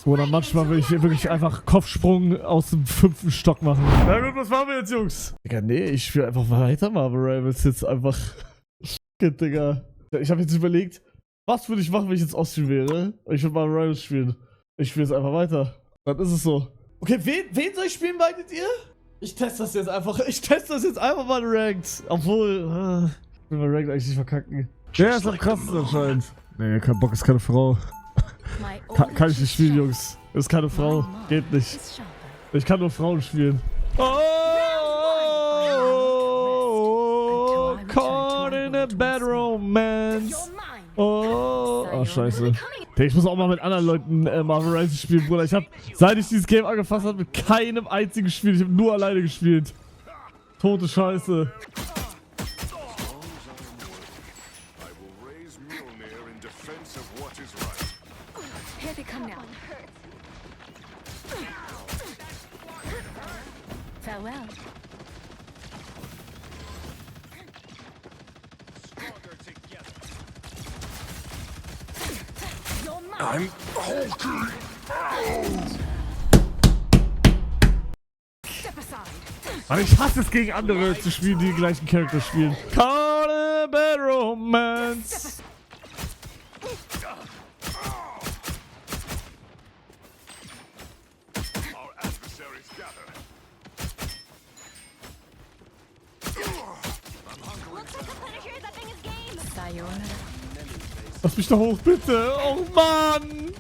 Oder manchmal will ich wirklich einfach Kopfsprung aus dem 5. Stock machen. Na gut, was machen wir jetzt, Jungs? Digga, nee, ich spiele einfach weiter Marvel Rivals jetzt einfach. Shit, Digga. Ich habe jetzt überlegt, was würde ich machen, wenn ich jetzt Austin wäre? Ich würde Marvel Rivals spielen. Ich spiele jetzt einfach weiter. Dann ist es so. Okay, wen soll ich spielen, meintet ihr? Ich teste das jetzt einfach. Ich teste das jetzt einfach mal Ranked. Obwohl, ich will mal Ranked eigentlich nicht verkacken. Der ist am krassesten anscheinend. Nee, kein Bock, ist keine Frau. Kann ich nicht spielen, Jungs. Ist keine Frau. Geht nicht. Ich kann nur Frauen spielen. Oh, caught in a bad romance. Oh, scheiße. Ich muss auch mal mit anderen Leuten Marvel Rivals spielen, Bruder. Ich habe, seit ich dieses Game angefasst habe, mit keinem einzigen gespielt. Ich habe nur alleine gespielt. Tote Scheiße. Farewell. I'm hulking out. Aber ich hasse es, gegen andere zu spielen, die gleichen Charakter spielen. Call a bad romance. Lass mich da hoch, bitte. Oh Mann.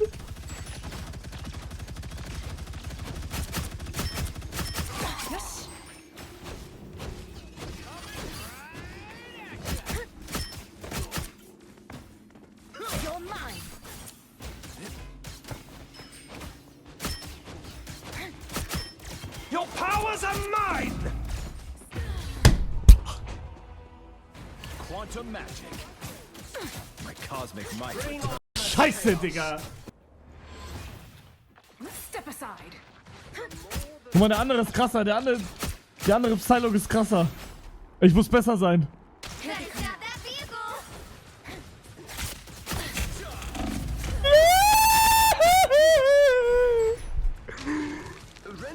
Your powers are mine. Quantum magic. My cosmic might. Scheiße, Digga. Step aside. Guck mal, der andere ist krasser. Der andere Psylocke ist krasser. Ich muss besser sein.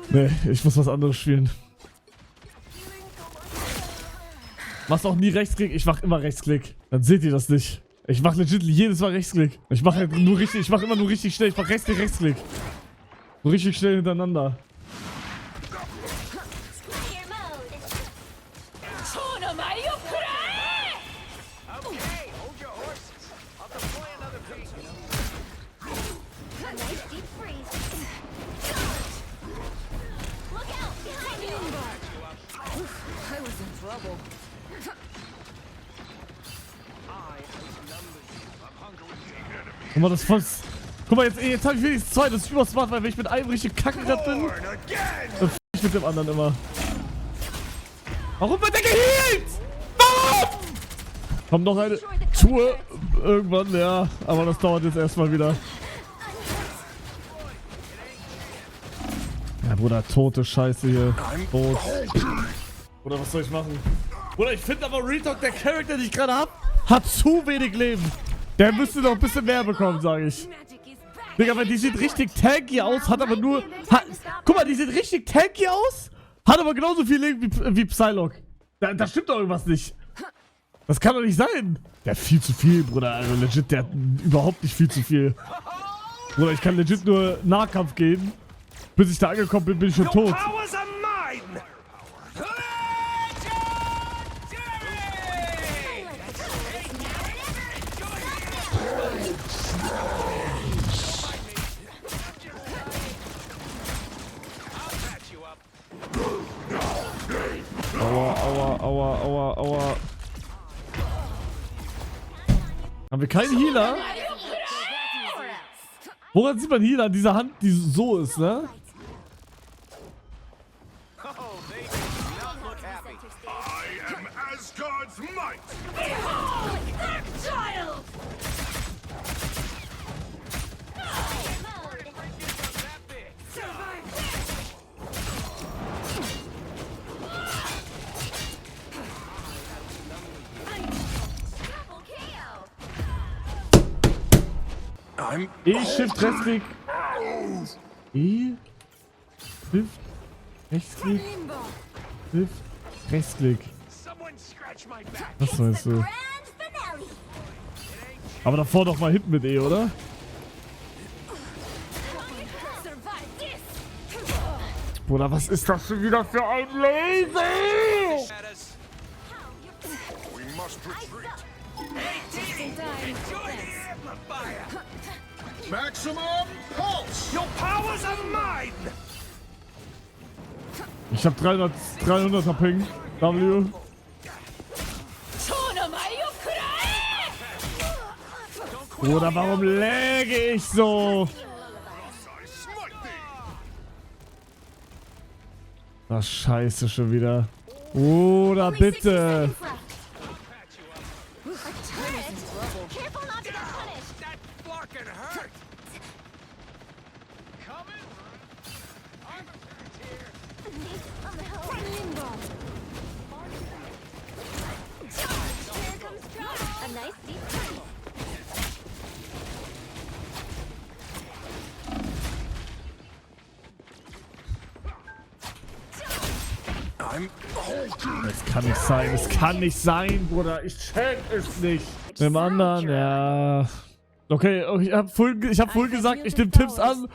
Nee, ich muss was anderes spielen. Machst auch nie Rechtsklick? Ich mach immer Rechtsklick. Dann seht ihr das nicht. Ich mach legit jedes Mal Rechtsklick. Ich mach halt nur richtig, ich mach immer nur richtig schnell. Ich mach Rechtsklick, Rechtsklick. So richtig schnell hintereinander. Guck mal, das voll. Guck mal, jetzt habe ich wenigstens 2, das ist übersmart, weil wenn ich mit einem richtig kacke bin, dann f ich mit dem anderen immer. Warum wird der geheilt? Warum? Kommt noch eine Tour irgendwann, ja, aber das dauert jetzt erstmal wieder. Ja, Bruder, tote Scheiße hier. Tot. Oder was soll ich machen? Bruder, ich finde aber Retalk, der Charakter, den ich gerade hab, hat zu wenig Leben. Der müsste noch ein bisschen mehr bekommen, sage ich. Digga, weil die sieht richtig tanky aus, hat aber nur... guck mal, die sieht richtig tanky aus, hat aber genauso viel Leben wie Psylocke. Da stimmt doch irgendwas nicht. Das kann doch nicht sein. Der hat viel zu viel, Bruder. Also legit, der hat überhaupt nicht viel zu viel. Bruder, ich kann legit nur Nahkampf gehen. Bis ich da angekommen bin, bin ich schon tot. Aua, aua, aua, aua, aua. Haben wir keinen Healer? Woran sieht man Healer? An dieser Hand, die so ist, ne? Ich Shift Rechtsklick. E. Shift. Rechtsklick. Shift. Rechtsklick. Was meinst du? Aber davor doch mal hinten mit E, oder? Bruder, was ist das schon wieder für ein Laser? Maximum pulse! Your powers are mine! Ich hab 300er Ping. W. Bruder, warum läge ich so? Ach, scheiße schon wieder. Oder bitte. Das kann nicht sein, das kann nicht sein, Bruder. Ich check es nicht. Dem anderen, ja. Okay, ich hab vorhin gesagt, ich nehme Tipps an.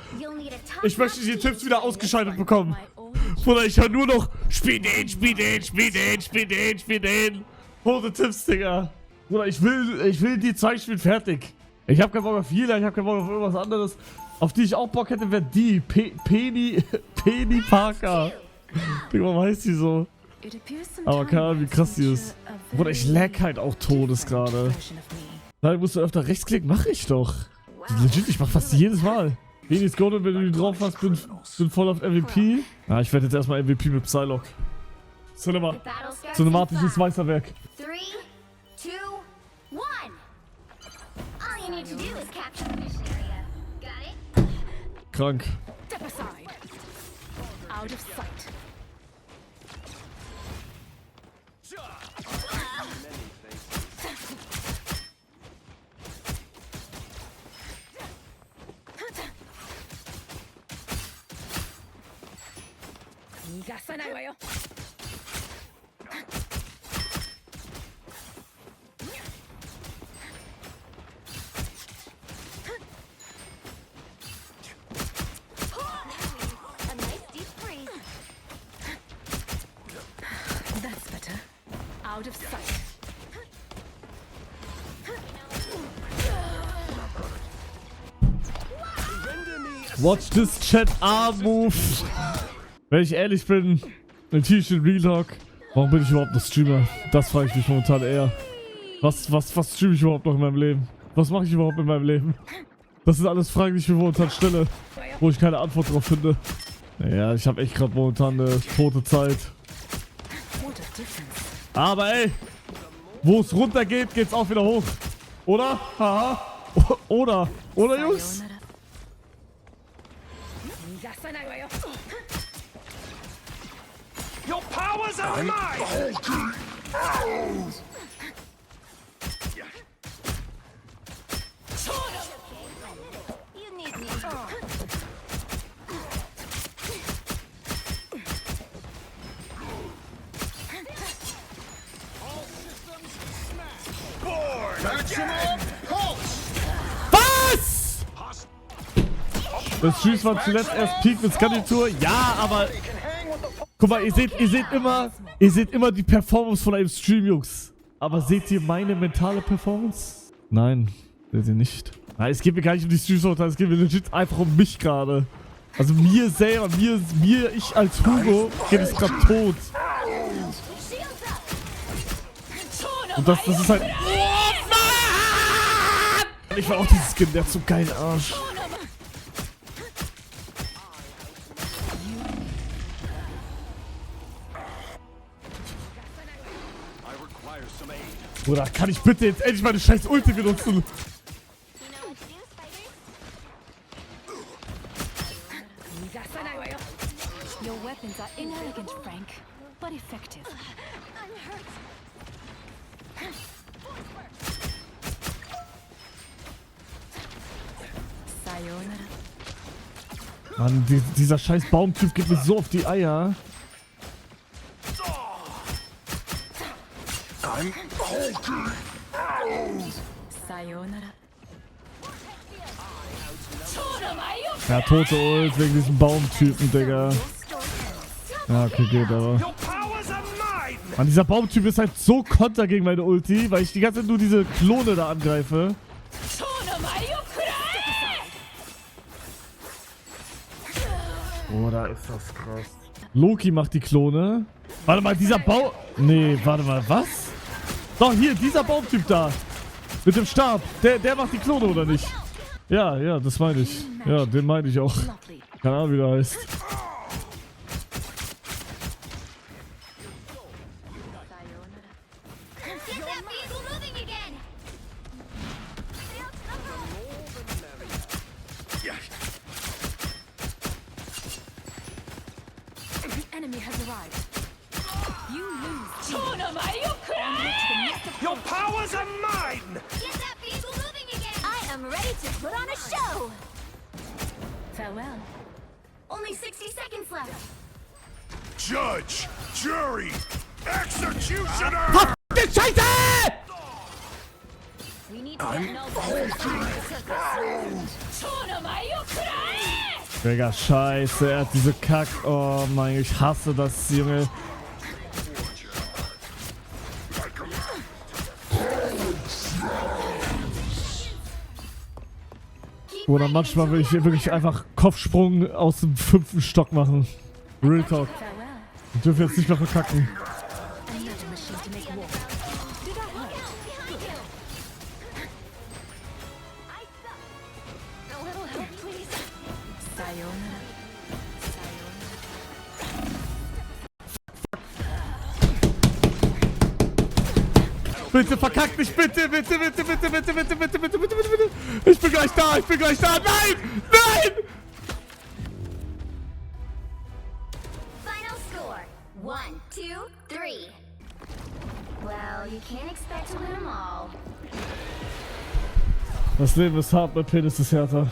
Ich möchte die Tipps wieder ausgeschaltet bekommen. Bruder, ich höre nur noch Spiel den. Rote Tipps, Digga. Bruder, ich will die 2 Spiele fertig. Ich hab keinen Bock auf Healer, ich hab keinen Bock auf irgendwas anderes. Auf die ich auch Bock hätte, wäre die. Penny Parker. Digga, warum heißt die so? Aber keine Ahnung, wie krass die ist. Bruder, ich lag halt auch Todes gerade. Nein, musst du öfter rechtsklicken? Mach ich doch. Legit, ich mach fast jedes Mal. Wenig Golden, wenn du die drauf hast, bin voll auf MVP. Ja, ich werde jetzt erstmal MVP mit Psylocke. Cinematisches Meisterwerk. 3, 2, 1. All you need to do is capture the mission area. Got it? Krank. Step aside. Out of sight. A nice deep freeze. That's better. Out of sight. Watch this chat A-Move. Wenn ich ehrlich bin, ein T-Shirt Real-Talk. Warum bin ich überhaupt noch Streamer? Das frage ich mich momentan eher. Was streame ich überhaupt noch in meinem Leben? Was mache ich überhaupt in meinem Leben? Das sind alles Fragen, die ich mir momentan stelle, wo ich keine Antwort drauf finde. Naja, ich habe echt gerade momentan eine tote Zeit. Aber ey, wo es runter geht, geht's auch wieder hoch. Oder? Haha. Oder, Jungs? Your powers are mine! You need me. Maximum pulse! Was? Das Streams war zuletzt erst Peak mit Skanditur. Ja, aber guck mal, ihr seht immer die Performance von einem Stream, Jungs. Aber seht ihr meine mentale Performance? Nein, seht ihr nicht. Nein, es geht mir gar nicht um die Streams, es geht mir legit einfach um mich gerade. Also mir selber, ich als Hugo, geht es gerade tot. Und das ist halt... Ich war auch dieses Skin, der hat so geilen Arsch. Bruder, kann ich bitte jetzt endlich meine scheiß Ulti benutzen? You know what to do, Spider? Your weapons are inelegant, Frank, but effective. I'm hurt. Sayonara. Mann, dieser scheiß Baumtyp geht mir so auf die Eier. Sayonara. Ja, tote Ult wegen diesem Baumtypen, Digga. Ja, okay, geht aber. Mann, dieser Baumtyp ist halt so konter gegen meine Ulti, weil ich die ganze Zeit nur diese Klone da angreife. Oh, da ist das krass. Loki macht die Klone. Warte mal, dieser Baum... Nee, warte mal, was? Doch, hier, dieser Baumtyp da. Mit dem Stab. Der macht die Klone, oder nicht? Ja, das meine ich. Ja, den meine ich auch. Lovely. Keine Ahnung, wie der heißt. Get that vehicle moving again! The enemy has arrived. You lose. Your powers are mine! Get that vehicle moving again! I am ready to put on a show! Farewell. Only 60 seconds left. Judge, jury, executioner! Scheiße! We need to get Digga, scheiße, er hat diese Kack... Oh mein Gott, ich hasse das, Junge. Oder manchmal will ich wirklich einfach Kopfsprung aus dem 5. Stock machen. Real Talk. Farewell. Ich dürfe jetzt nicht mehr verkacken. Another machine to make war. Did I hurt? behind you! A little help, please. Sayonara. Bitte verkack mich, bitte, bitte, bitte, bitte, bitte, bitte, bitte, bitte, bitte, bitte, bitte. Ich bin gleich da, ich bin gleich da. Nein! Nein! Final score 1, 2, 3. Well, you can't expect to win them all. Das Leben ist hart, mein Penis ist härter.